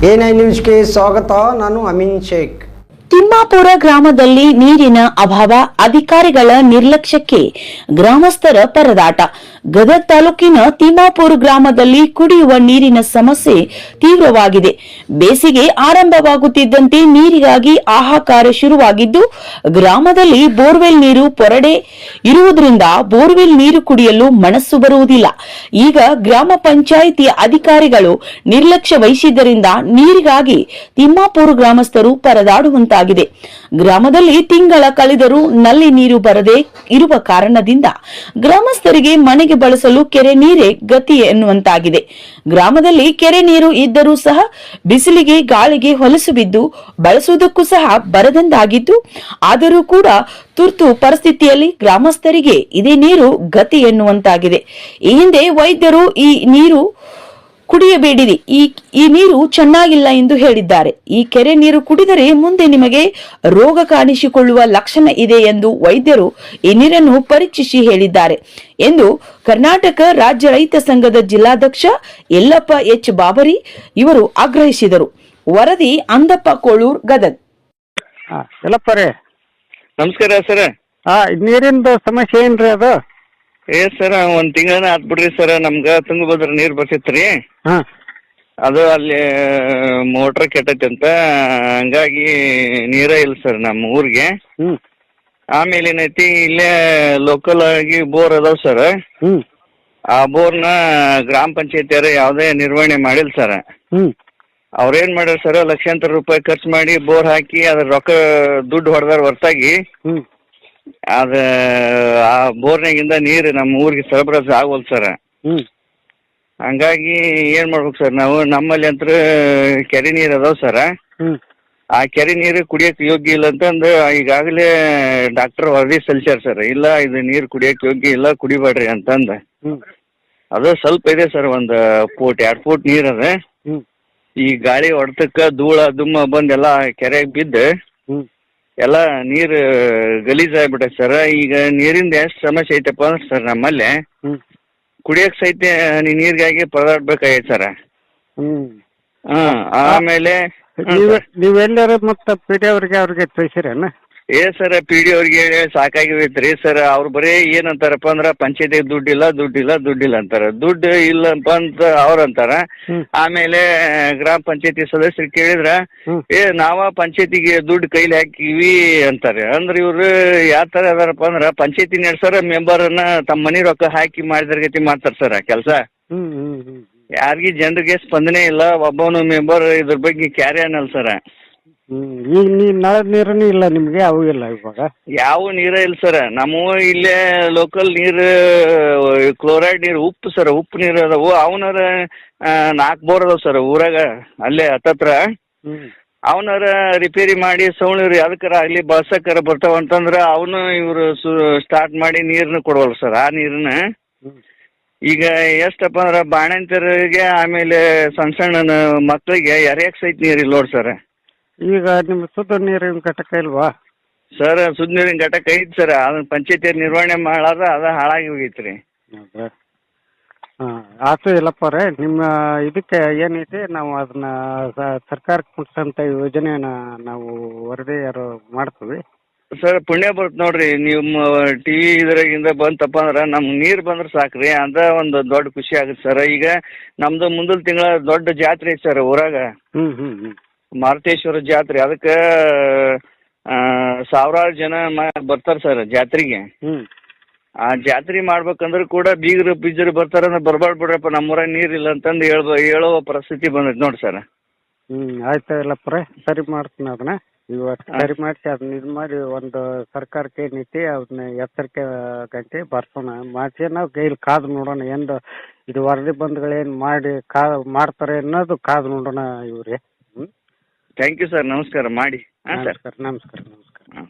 A9 ನ್ಯೂಸ್ಗೆ ಸ್ವಾಗತ. ನಾನು ಅಮೀನ್ ಶೇಖ್. ತಿಮ್ಮಾಪುರ ಗ್ರಾಮದಲ್ಲಿ ನೀರಿನ ಅಭಾವ, ಅಧಿಕಾರಿಗಳ ನಿರ್ಲಕ್ಷ್ಯಕ್ಕೆ ಗ್ರಾಮಸ್ಥರ ಪರದಾಟ. ಗದಗ ತಾಲೂಕಿನ ತಿಮ್ಮಾಪುರ ಗ್ರಾಮದಲ್ಲಿ ಕುಡಿಯುವ ನೀರಿನ ಸಮಸ್ಯೆ ತೀವ್ರವಾಗಿದೆ. ಬೇಸಿಗೆ ಆರಂಭವಾಗುತ್ತಿದ್ದಂತೆ ನೀರಿಗಾಗಿ ಹಾಹಾಕಾರ ಶುರುವಾಗಿದ್ದು, ಗ್ರಾಮದಲ್ಲಿ ಬೋರ್ವೆಲ್ ನೀರು ಪೊರಡೆ ಇರುವುದರಿಂದ ಬೋರ್ವೆಲ್ ನೀರು ಕುಡಿಯಲು ಮನಸ್ಸು ಬರುವುದಿಲ್ಲ. ಈಗ ಗ್ರಾಮ ಪಂಚಾಯಿತಿ ಅಧಿಕಾರಿಗಳು ನಿರ್ಲಕ್ಷ್ಯ ವಹಿಸಿದ್ದರಿಂದ ನೀರಿಗಾಗಿ ತಿಮ್ಮಾಪುರ ಗ್ರಾಮಸ್ಥರು ಪರದಾಡುವಂತಾಗಿದೆ. ಗ್ರಾಮದಲ್ಲಿ ತಿಂಗಳ ಕಳೆದರೂ ನಲ್ಲಿ ನೀರು ಬರದೆ ಇರುವ ಕಾರಣದಿಂದ ಗ್ರಾಮಸ್ಥರಿಗೆ ಮನೆಗೆ ಬಳಸಲು ಕೆರೆ ನೀರೇ ಗತಿ ಎನ್ನುವಂತಾಗಿದೆ. ಗ್ರಾಮದಲ್ಲಿ ಕೆರೆ ನೀರು ಇದ್ದರೂ ಸಹ ಬಿಸಿಲಿಗೆ ಗಾಳಿಗೆ ಹೊಲಸು ಬಿದ್ದು ಬಳಸುವುದಕ್ಕೂ ಸಹ ಬರದಂತಾಗಿದ್ದು, ಆದರೂ ಕೂಡ ತುರ್ತು ಪರಿಸ್ಥಿತಿಯಲ್ಲಿ ಗ್ರಾಮಸ್ಥರಿಗೆ ಇದೇ ನೀರು ಗತಿ ಎನ್ನುವಂತಾಗಿದೆ. ಈ ಹಿಂದೆ ವೈದ್ಯರು ಈ ನೀರು ಕುಡಿಯಬೇಡಿರಿ, ಈ ನೀರು ಚೆನ್ನಾಗಿಲ್ಲ ಎಂದು ಹೇಳಿದ್ದಾರೆ. ಈ ಕೆರೆ ನೀರು ಕುಡಿದರೆ ಮುಂದೆ ನಿಮಗೆ ರೋಗ ಕಾಣಿಸಿಕೊಳ್ಳುವ ಲಕ್ಷಣ ಇದೆ ಎಂದು ವೈದ್ಯರು ಈ ನೀರನ್ನು ಪರೀಕ್ಷಿಸಿ ಹೇಳಿದ್ದಾರೆ ಎಂದು ಕರ್ನಾಟಕ ರಾಜ್ಯ ರೈತ ಸಂಘದ ಜಿಲ್ಲಾಧ್ಯಕ್ಷ ಯಲ್ಲಪ್ಪ ಎಚ್ ಬಾಬರಿ ಇವರು ಆಗ್ರಹಿಸಿದರು. ವರದಿ ಅಂದಪ್ಪ ಕೋಳೂರ್, ಗದಗ್. ಯಲ್ಲಪ್ಪರೇ ನಮಸ್ಕಾರ ಸರ್. ನೀರಿಂದ ಸಮಸ್ಯೆ ಏನ್ರಿ ಅದು? ಸರ್ ಒಂದ್ ತಿಂಗಳನ್ನ ಆತ್ ಬಿಡ್ರಿ ಸರ್. ನಮ್ಗ ತುಂಗಭದ್ರ ನೀರ್ ಬರ್ತಿತ್ರಿ. ಅದು ಅಲ್ಲಿ ಮೋಟ್ರ್ ಕೆಟ್ಟೈತಿ ಅಂತ, ಹಂಗಾಗಿ ನೀರ ಇಲ್ಲ ಸರ್ ನಮ್ಮ ಊರಿಗೆ. ಆಮೇಲೆ ಏನೈತಿ, ಇಲ್ಲೇ ಲೋಕಲ್ ಆಗಿ ಬೋರ್ ಅದಾವ ಸರ್. ಆ ಬೋರ್ನ ಗ್ರಾಮ ಪಂಚಾಯತಿಯವರು ಯಾವುದೇ ನಿರ್ವಹಣೆ ಮಾಡಿಲ್ಲ ಸರ್. ಅವ್ರೇನ್ ಮಾಡ್ಯಾರ ಸರ್, ಲಕ್ಷಾಂತರ ರೂಪಾಯಿ ಖರ್ಚು ಮಾಡಿ ಬೋರ್ ಹಾಕಿ ಅದ್ರ ರೊಕ್ಕ ದುಡ್ಡು ಹೊಡೆದಾರ ಹೊರತಾಗಿ ಅದ ಆ ಬೋರ್ನಾಗಿಂದ ನೀರು ನಮ್ಮ ಊರಿಗೆ ಸರಬರಾಜು ಆಗೋಲ್ ಸರ್. ಹಂಗಾಗಿ ಏನ್ ಮಾಡ್ಬೇಕು ಸರ್ ನಾವು, ನಮ್ಮಲ್ಲಿ ಅಂತ ಕೆರೆ ನೀರು ಅದಾವ ಸರ್. ಆ ಕೆರೆ ನೀರು ಕುಡಿಯಕ್ ಯೋಗ್ಯ ಇಲ್ಲ ಅಂತಂದು ಈಗಾಗಲೇ ಡಾಕ್ಟರ್ ವರದಿ ಸಲ್ಲಿಸ್ಯಾರ ಸರ್. ಇಲ್ಲ, ಇದು ನೀರು ಕುಡಿಯಕ್ ಯೋಗ್ಯ ಇಲ್ಲ, ಕುಡಿಬೇಡ್ರಿ ಅಂತಂದ. ಅದು ಸ್ವಲ್ಪ ಇದೆ ಸರ್, 1 ಫೂಟ್ 2 ಫೂಟ್ ನೀರ್ ಅದ. ಈ ಗಾಳಿ ಹೊಡೆತಕ್ಕ ಧೂಳ ದುಮ್ಮ ಬಂದೆಲ್ಲ ಕೆರೆಗೆ ಬಿದ್ದು ಎಲ್ಲ ನೀರು ಗಲೀಜ್ ಆಗ್ಬಿಟ್ಟೈತೆ ಸರ್. ಈಗ ನೀರಿಂದ ಎಷ್ಟು ಸಮಸ್ಯೆ ಐತಪ್ಪ ಅಂದ್ರೆ ಸರ್, ನಮ್ಮಲ್ಲಿ ಕುಡಿಯಕ್ ಸಹಿತ ನೀರಿಗಾಗಿ ಪರದಾಡ್ಬೇಕಾಗೈತೆ ಸರ್. ಆಮೇಲೆ ನೀವೆಲ್ಲರೂ ಮತ್ತೆ ಪಿಡಿ ಅವ್ರಿಗೆ ತಿಳಿಸಿರೇನ? ಸರ್, ಪಿ ಡಿ ಅವ್ರಿಗೆ ಸಾಕಾಗಿರ್ತೈತ್ರಿ ಸರ್. ಅವ್ರು ಬರೀ ಏನಂತಾರಪ್ಪ ಅಂದ್ರ ಪಂಚಾಯತಿಗೆ ದುಡ್ಡಿಲ್ಲ ಅಂತಾರ. ದುಡ್ಡು ಇಲ್ಲಪ್ಪ ಅಂತ ಅವ್ರ ಅಂತಾರ. ಆಮೇಲೆ ಗ್ರಾಮ ಪಂಚಾಯತಿ ಸದಸ್ಯರು ಕೇಳಿದ್ರ ನಾವ ಪಂಚಾಯತಿಗೆ ದುಡ್ಡು ಕೈಲಿ ಹಾಕಿವಿ ಅಂತಾರೆ. ಅಂದ್ರೆ ಇವ್ರು ಯಾವ ತರ ಅದಾರಪ್ಪ ಅಂದ್ರ, ಪಂಚಾಯತಿ ನಡ್ಸರ ಮೆಂಬರ್ನ ತಮ್ಮ ಮನಿ ರೊಕ್ಕ ಹಾಕಿ ಮಾಡಿದ್ರ ಗತಿ ಮಾಡ್ತಾರ ಸರ್ ಕೆಲಸ. ಯಾರಿಗಿ ಜನರಿಗೆ ಸ್ಪಂದನೆ ಇಲ್ಲ. ಒಬ್ಬವನು ಮೆಂಬರ್ ಇದ್ರ ಬಗ್ಗೆ ಕ್ಯಾರಿ ಅನ್ನಲ್ಲ ಸರ್. ಈಗ ನಳ ನೀರನ್ನು ಇಲ್ಲ ನಿಮ್ಗೆ? ಅವು ಇಲ್ಲ ಇವಾಗ? ಯಾವ ನೀರ ಇಲ್ಲ ಸರ್. ನಮ್ಮ ಇಲ್ಲೇ ಲೋಕಲ್ ನೀರು ಕ್ಲೋರೈಡ್ ನೀರು, ಉಪ್ಪು ಸರ್, ಉಪ್ಪು ನೀರು ಅದಾವು. ಅವನಾರ 4 ಬೋರ್ ಅದಾವ ಸರ್ ಊರಾಗ, ಅಲ್ಲೇ ಹತ್ತತ್ರ. ಅವನಾರ ರಿಪೇರಿ ಮಾಡಿ ಸೌಣೀರು ಅದಕ್ಕಾರ ಆಗ್ಲಿ ಬಳಸಕ್ಕಾರ ಬರ್ತಾವ ಅಂತಂದ್ರ ಅವನು ಇವರು ಸ್ಟಾರ್ಟ್ ಮಾಡಿ ನೀರನ್ನ ಕೊಡವಲ್ಲ ಸರ್. ಆ ನೀರನ್ನ ಈಗ ಎಷ್ಟಪ್ಪ ಅಂದ್ರ ಬಾಣಂತಿಯರಿಗೆ, ಆಮೇಲೆ ಸಣ್ಣ ಮಕ್ಕಳಿಗೆ ಎರೆಯಕ್ ಸಹಿತ ನೀರಿಲ್ಲ ನೋಡಿ ಸರ್. ಈಗ ನಿಮ್ಮ ಶುದ್ಧ ನೀರಿನ ಘಟಕ ಇಲ್ವಾ? ಸರ್, ಶುದ್ಧ ನೀರಿನ ಘಟಕ ಐತಿ ಸರ್. ಅದನ್ನ ಪಂಚಾಯತಿಯವ್ರು ನಿರ್ವಹಣೆ ಮಾಡಾರ, ಅದ ಹಾಳಾಗಿ ಹೋಗೈತ್ರಿ. ಆತು ಇಲ್ಲಪ್ಪರೇ, ನಿಮ್ಮ ಇದಕ್ಕೆ ಏನೈತಿ, ನಾವು ಅದನ್ನ ಸರ್ಕಾರಕ್ಕೆ ಮುಟ್ಸಂತ ಯೋಜನೆನ ನಾವು ವರದಿ ಮಾಡ್ತೀವಿ ಸರ್. ಪುಣ್ಯ ಬರುತ್ತೆ ನೋಡ್ರಿ, ನಿಮ್ಮ ಟಿವಿ ಇದ್ರಾಗಿಂದ ಬಂತಪ್ಪ ಅಂದ್ರ ನಮ್ಗೆ ನೀರು ಬಂದ್ರೆ ಸಾಕ್ರಿ, ಅದ ಒಂದು ದೊಡ್ಡ ಖುಷಿ ಆಗುತ್ತೆ ಸರ್. ಈಗ ನಮ್ದು ಮುಂದಿನ ತಿಂಗಳ ದೊಡ್ಡ ಜಾತ್ರೆ ಐತಿ ಸರ್ ಊರಾಗ, ಮಾರುತೇಶ್ವರ ಜಾತ್ರೆ. ಅದಕ್ಕೆ ಸಾವಿರಾರು ಜನ ಬರ್ತಾರೆ ಸರ್ ಜಾತ್ರೆಗೆ. ಆ ಜಾತ್ರೆ ಮಾಡ್ಬೇಕಂದ್ರೆ ಕೂಡ ಬೀಗರು ಬಿಜ್ಜರು ಬರ್ತಾರಂದ್ರೆ ಬರ್ಬಾರ್ದು ಬಿಡ್ರಪ್ಪ, ನಮ್ಮೂರಾಗ ನೀರಿಲ್ಲ ಅಂತಂದು ಹೇಳೋ ಪರಿಸ್ಥಿತಿ ಬಂದೈತೆ ನೋಡಿ ಸರ್. ಆಯ್ತು ಇಲ್ಲಪ್ಪರೇ, ಸರಿ ಮಾಡ್ತೀನಿ ಅದನ್ನ. ಇವತ್ತು ಸರಿ ಮಾಡಿಸಿ ಅದನ್ನ ಇದು ಮಾಡಿ ಒಂದು ಸರ್ಕಾರಕ್ಕೆ ಏನೈತಿ ಅದನ್ನ ಎಚ್ಚರಿಕೆ ಗಂಟೆ ಬರ್ಸೋಣ, ಮಾಡಿಸಿ ನಾವು ಕೈಲಿ ಕಾದು ನೋಡೋಣ. ಎಂದು ಇದು ವರದಿ ಬಂಧುಗಳೇನು ಮಾಡ್ತಾರೆ ಅನ್ನೋದು ಕಾದು ನೋಡೋಣ ಇವ್ರಿಗೆ. ಥ್ಯಾಂಕ್ ಯು ಸರ್, ನಮಸ್ಕಾರ. ಮಾಡಿ. ಹಾಂ ಸರ್, ನಮಸ್ಕಾರ. ಹಾಂ.